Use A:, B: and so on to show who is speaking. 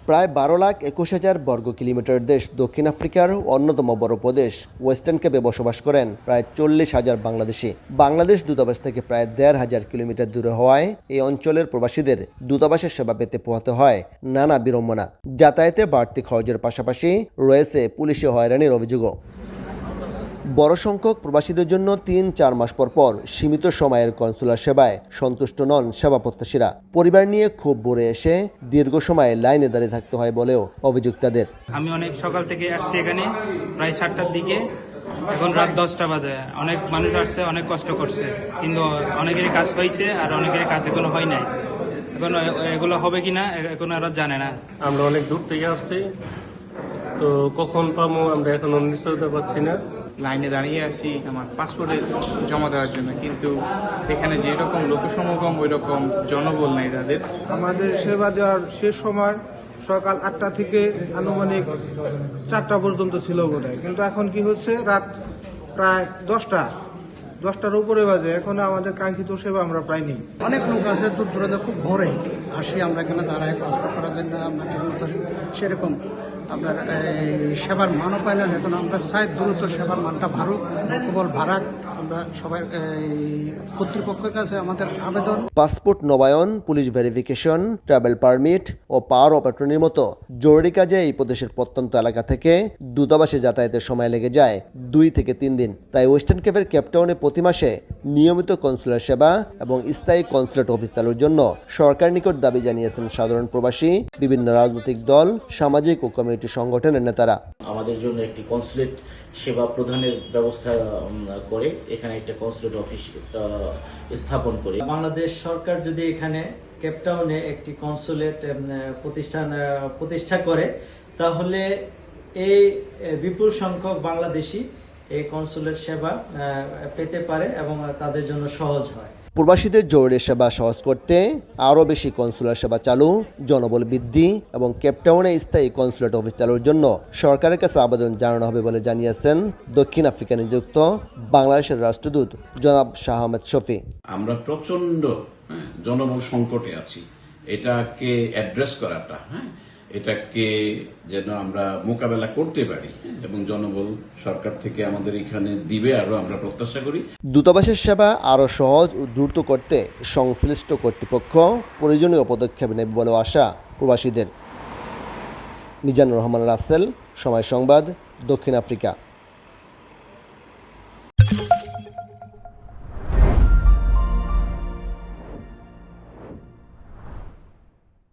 A: প্রায় 12,21,000 বর্গ কিলোমিটার দেশ দক্ষিণ আফ্রিকার অন্যতম বড় প্রদেশ ওয়েস্টার্ন কেপে বসবাস করেন প্রায় 40,000 বাংলাদেশি। বাংলাদেশ দূতাবাস থেকে প্রায় 1,500 কিলোমিটার দূরে হওয়ায় এই অঞ্চলের প্রবাসীদের দূতাবাসের সেবা পেতে পোহাতে হয় নানা বিড়ম্বনা। যাতায়াতে বাড়তি খরচের পাশাপাশি রয়েছে পুলিশি হয়রানির অভিযোগও। বড় সংখ্যক প্রবাসীদের জন্য 3-4 মাস পর সীমিত সময়ের কনসুলার সেবায় সন্তুষ্ট নন সেবা প্রত্যাশীরা। পরিবার নিয়ে খুব ভোরে এসে দীর্ঘ সময় লাইনে দাঁড়িয়ে থাকতে হয় বলেও অভিযোগ তাদের।
B: আমি অনেক সকাল থেকে আসছি এখানে প্রায় 7টার দিকে, এখন রাত 10টা বাজে। অনেক মানুষ আসছে, অনেক কষ্ট করছে, কিন্তু অনেকেরই কাজ হয়েছে আর অনেকেরই কাজ এখনো হয় নাই। এখন এগুলো হবে কিনা এখন আর জানে না।
C: আমরা অনেক দূর থেকে আসছি, তো কখন পাবো আমরা এখন নিশ্চয়তা পাচ্ছি না।
D: লাইনে দাঁড়িয়ে আছি আমার পাসপোর্টে জমা দেওয়ার জন্য, কিন্তু এখানে যেরকম লোকসমাগম ওই রকম জনবল নাই তাদের।
E: আমাদের সেবা দেওয়ার শেষ সময় সকাল 8টা থেকে আনুমানিক 4টা পর্যন্ত ছিল বোধহয়, কিন্তু এখন কি হচ্ছে রাত প্রায় 10টার উপরে বাজে, এখন আমাদের কাঙ্ক্ষিত সেবা আমরা পাইনি।
F: অনেক লোক আছে দূর দূরান্ত, খুব ভোরে আসি আমরা এখানে দাঁড়ায় পাসপোর্ট করার জন্য। আমরা ঠিক মতো সেরকম আপনার সেবার মানও পাই না। এখন আমরা চাই দ্রুত সেবার মানটা বাড়ুক, কেবল বাড়াক। আমরা সবাই কর্তৃপক্ষের কাছে আমাদের আবেদন।
A: পাসপোর্ট নবায়ন, পুলিশ ভেরিফিকেশন, ট্রাভেল পারমিট ও পাওয়ার অফ অ্যাটর্নির মতো জরুরি কাজে এই প্রদেশের প্রত্যন্ত এলাকা থেকে দূতাবাসে যাতায়াতের সময় লেগে যায় 2 থেকে 3 দিন। তাই ওয়েস্টার্ন কেপের কেপটাউনে প্রতি মাসে নিয়মিত কনসুলার সেবা এবং স্থায়ী কনসুলেট অফিস চালুর জন্য সরকার নিকট দাবি জানিয়েছেন সাধারণ প্রবাসী, বিভিন্ন রাজনৈতিক দল, সামাজিক ও কমিউনিটি সংগঠনের নেতারা।
G: আমাদের জন্য একটি কনসুলেট সেবা প্রদানের ব্যবস্থা করে এখানে একটা কনসুলেট অফিস স্থাপন করে
H: বাংলাদেশ সরকার যদি এখানে কেপটাউনে একটি কনসুলেট প্রতিষ্ঠা করে, তাহলে এই বিপুল সংখ্যক বাংলাদেশি এই কনসুলেট সেবা পেতে পারে এবং তাদের জন্য সহজ হয়।
A: প্রবাসীদের জরুরি সেবা সহজ করতে আরও বেশি কনসুলার সেবা চালু, জনবল বৃদ্ধি এবং কেপটাউনে স্থায়ী কনসুলেট অফিস চালুর জন্য সরকারের কাছে আবেদন জানানো হবে বলে জানিয়েছেন দক্ষিণ আফ্রিকা নিযুক্ত বাংলাদেশের রাষ্ট্রদূত জনাব শাহ আহমেদ শফি।
I: আমরা প্রচন্ড জনবল সংকটে আছি, এটাকে অ্যাড্রেস করাটা এটাকে যেন আমরা মোকাবেলা করতে পারি এবং জনবল সরকার থেকে আমাদের এখানে দিবে আরো আমরা প্রত্যাশা করি।
A: দূতাবাসের সেবা আরও সহজ ও দ্রুত করতে সংশ্লিষ্ট কর্তৃপক্ষ প্রয়োজনীয় পদক্ষেপ নেবে বলে আশা প্রবাসীদের। মিজানুর রহমান রাসেল, সময় সংবাদ, দক্ষিণ আফ্রিকা।